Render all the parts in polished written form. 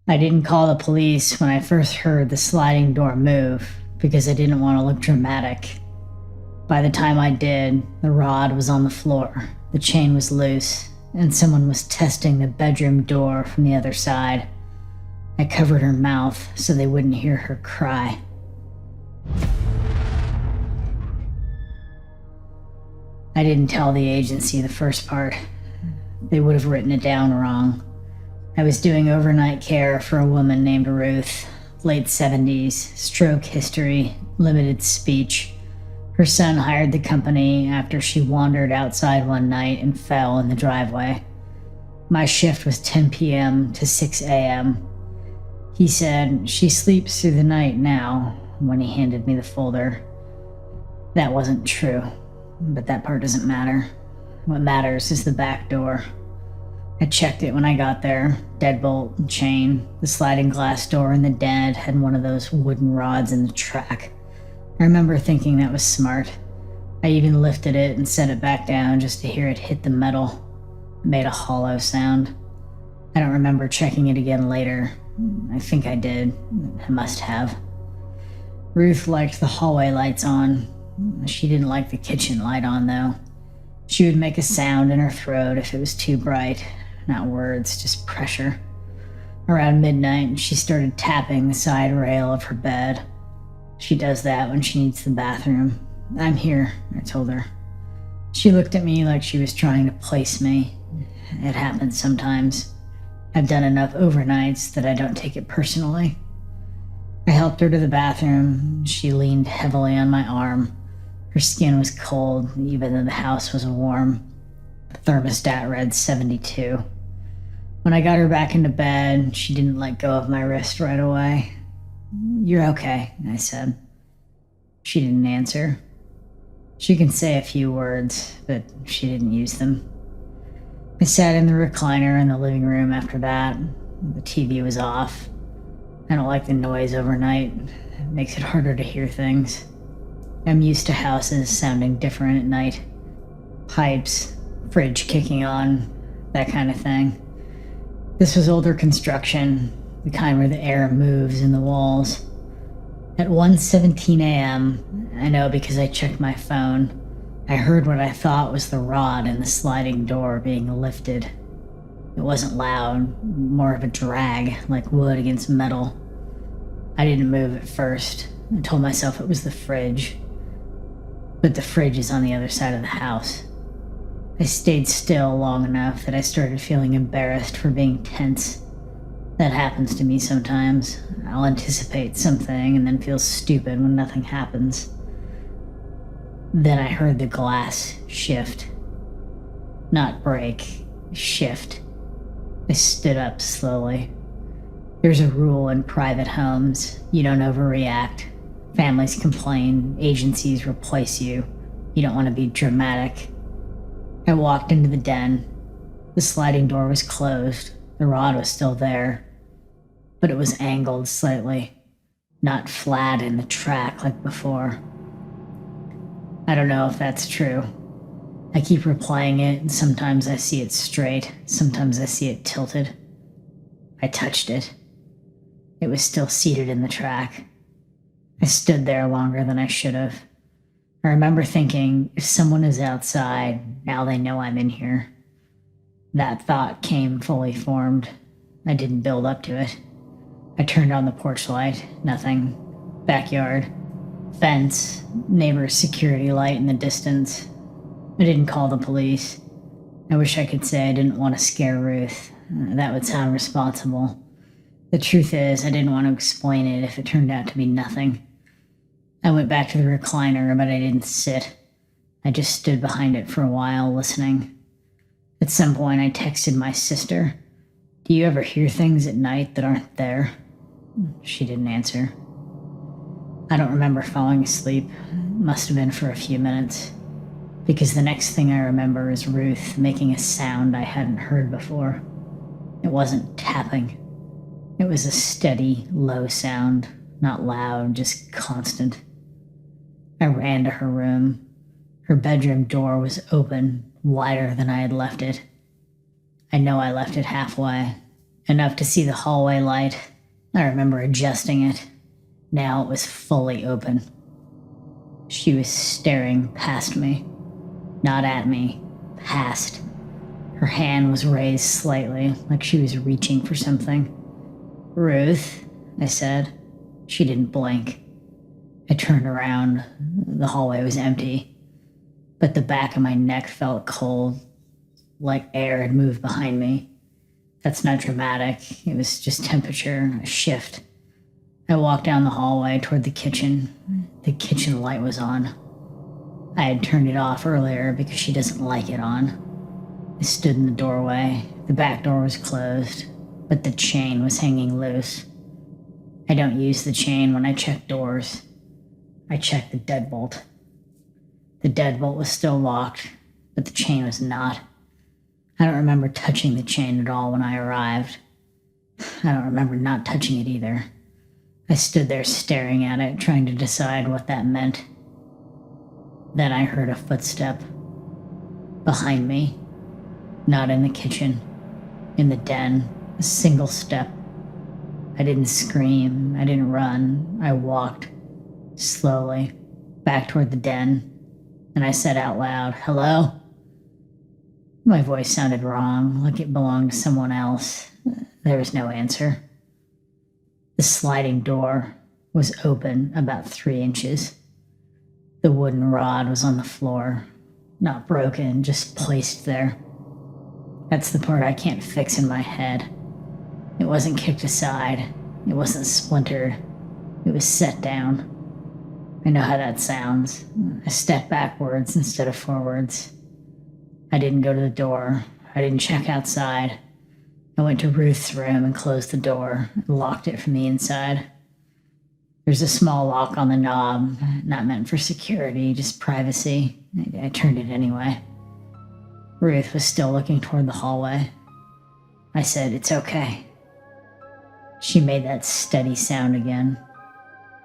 I didn't call the police when I first heard the sliding door move because I didn't want to look dramatic. By the time I did, the rod was on the floor, the chain was loose, and someone was testing the bedroom door from the other side. I covered her mouth so they wouldn't hear her cry. I didn't tell the agency the first part. They would have written it down wrong. I was doing overnight care for a woman named Ruth, late 70s, stroke history, limited speech. Her son hired the company after she wandered outside one night and fell in the driveway. My shift was 10 p.m. to 6 a.m. He said, "She sleeps through the night now," when he handed me the folder. That wasn't true, but that part doesn't matter. What matters is the back door. I checked it when I got there. Deadbolt and chain. The sliding glass door in the den had one of those wooden rods in the track. I remember thinking that was smart. I even lifted it and set it back down just to hear it hit the metal. It made a hollow sound. I don't remember checking it again later. I think I did. I must have. Ruth liked the hallway lights on. She didn't like the kitchen light on, though. She would make a sound in her throat if it was too bright. Not words, just pressure. Around midnight, she started tapping the side rail of her bed. She does that when she needs the bathroom. "I'm here," I told her. She looked at me like she was trying to place me. It happens sometimes. I've done enough overnights that I don't take it personally. I helped her to the bathroom. She leaned heavily on my arm. Her skin was cold, even though the house was warm. The thermostat read 72. When I got her back into bed, she didn't let go of my wrist right away. "You're okay," I said. She didn't answer. She can say a few words, but she didn't use them. I sat in the recliner in the living room after that. The TV was off. I don't like the noise overnight. It makes it harder to hear things. I'm used to houses sounding different at night. Pipes, fridge kicking on, that kind of thing. This was older construction, the kind where the air moves in the walls. At 1:17 a.m., I know because I checked my phone, I heard what I thought was the rod in the sliding door being lifted. It wasn't loud, more of a drag, like wood against metal. I didn't move at first. I told myself it was the fridge. But the fridge is on the other side of the house. I stayed still long enough that I started feeling embarrassed for being tense. That happens to me sometimes. I'll anticipate something and then feel stupid when nothing happens. Then I heard the glass shift. Not break, shift. I stood up slowly. There's a rule in private homes. You don't overreact. Families complain, agencies replace you. You don't want to be dramatic. I walked into the den. The sliding door was closed. The rod was still there, but it was angled slightly, not flat in the track like before. I don't know if that's true. I keep replaying it, and sometimes I see it straight, sometimes I see it tilted. I touched it. It was still seated in the track. I stood there longer than I should have. I remember thinking, if someone is outside, now they know I'm in here. That thought came fully formed. I didn't build up to it. I turned on the porch light. Nothing. Backyard. Fence. Neighbor's security light in the distance. I didn't call the police. I wish I could say I didn't want to scare Ruth. That would sound responsible. The truth is, I didn't want to explain it if it turned out to be nothing. I went back to the recliner, but I didn't sit. I just stood behind it for a while, listening. At some point, I texted my sister, "Do you ever hear things at night that aren't there?" She didn't answer. I don't remember falling asleep. Must have been for a few minutes. Because the next thing I remember is Ruth making a sound I hadn't heard before. It wasn't tapping. It was a steady, low sound. Not loud, just constant. I ran to her room. Her bedroom door was open, wider than I had left it. I know I left it halfway. enough to see the hallway light. I remember adjusting it. Now it was fully open. She was staring past me. Not at me. Past. Her hand was raised slightly, like she was reaching for something. "Ruth," I said. She didn't blink. I turned around. The hallway was empty, but the back of my neck felt cold, like air had moved behind me. That's not dramatic. It was just temperature, a shift. I walked down the hallway toward the kitchen. The kitchen light was on. I had turned it off earlier because she doesn't like it on. I stood in the doorway. The back door was closed, but the chain was hanging loose. I don't use the chain when I check doors. I checked the deadbolt. The deadbolt was still locked, but the chain was not. I don't remember touching the chain at all when I arrived. I don't remember not touching it either. I stood there staring at it, trying to decide what that meant. Then I heard a footstep. Behind me. Not in the kitchen. In the den. A single step. I didn't scream. I didn't run. I walked. Slowly. Back toward the den. And I said out loud, "Hello?" My voice sounded wrong, like it belonged to someone else. There was no answer. The sliding door was open about 3 inches. The wooden rod was on the floor, not broken, just placed there. That's the part I can't fix in my head. It wasn't kicked aside. It wasn't splintered. It was set down. I know how that sounds. I stepped backwards instead of forwards. I didn't go to the door. I didn't check outside. I went to Ruth's room and closed the door and locked it from the inside. There's a small lock on the knob, not meant for security, just privacy. I turned it anyway. Ruth was still looking toward the hallway. I said, "It's okay." She made that steady sound again.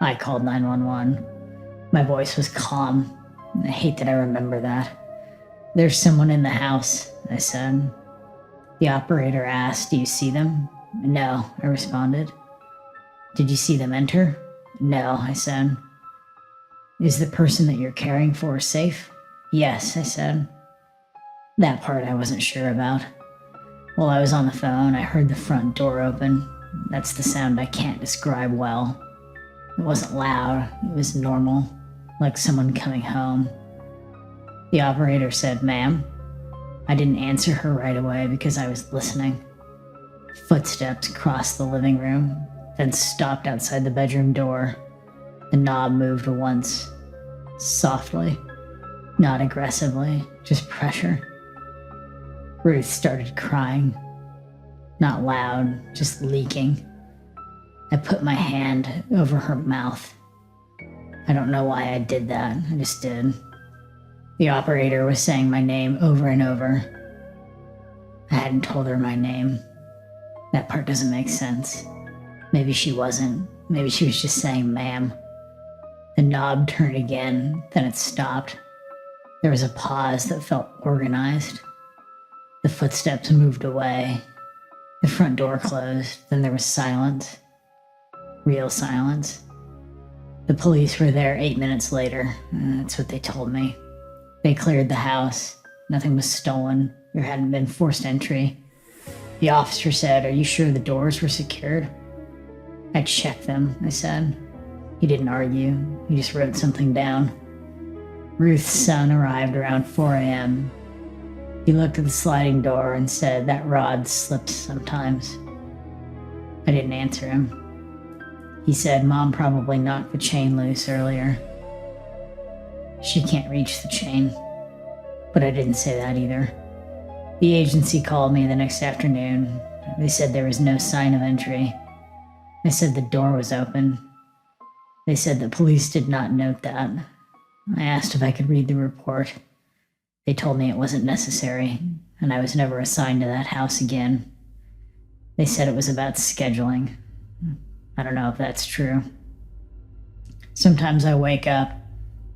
I called 911. My voice was calm. I hate that I remember that. "There's someone in the house," I said. The operator asked, "Do you see them?" "No," I responded. "Did you see them enter?" "No," I said. "Is the person that you're caring for safe?" "Yes," I said. That part I wasn't sure about. While I was on the phone, I heard the front door open. That's the sound I can't describe well. It wasn't loud. It was normal, like someone coming home. The operator said, "Ma'am." I didn't answer her right away because I was listening. Footsteps crossed the living room, then stopped outside the bedroom door. The knob moved once, softly, not aggressively, just pressure. Ruth started crying. Not loud, just leaking. I put my hand over her mouth. I don't know why I did that, I just did. The operator was saying my name over and over. I hadn't told her my name. That part doesn't make sense. Maybe she wasn't. Maybe she was just saying ma'am. The knob turned again, then it stopped. There was a pause that felt organized. The footsteps moved away. The front door closed, then there was silence. Real silence. The police were there 8 minutes later. That's what they told me. They cleared the house. Nothing was stolen. There hadn't been forced entry. The officer said, "Are you sure the doors were secured?" "I checked them," I said. He didn't argue. He just wrote something down. Ruth's son arrived around 4 a.m. He looked at the sliding door and said, "That rod slips sometimes." I didn't answer him. He said, "Mom probably knocked the chain loose earlier. She can't reach the chain." But I didn't say that either. The agency called me the next afternoon. They said there was no sign of entry. I said the door was open. They said the police did not note that. I asked if I could read the report. They told me it wasn't necessary, and I was never assigned to that house again. They said it was about scheduling. I don't know if that's true. Sometimes I wake up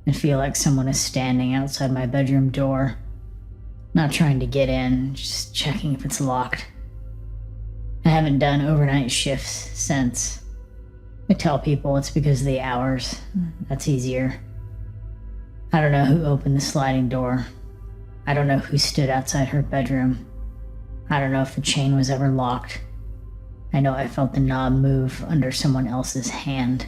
and feel like someone is standing outside my bedroom door, not trying to get in, just checking if it's locked. I haven't done overnight shifts since. I tell people it's because of the hours. That's easier. I don't know who opened the sliding door. I don't know who stood outside her bedroom. I don't know if the chain was ever locked. I know I felt the knob move under someone else's hand.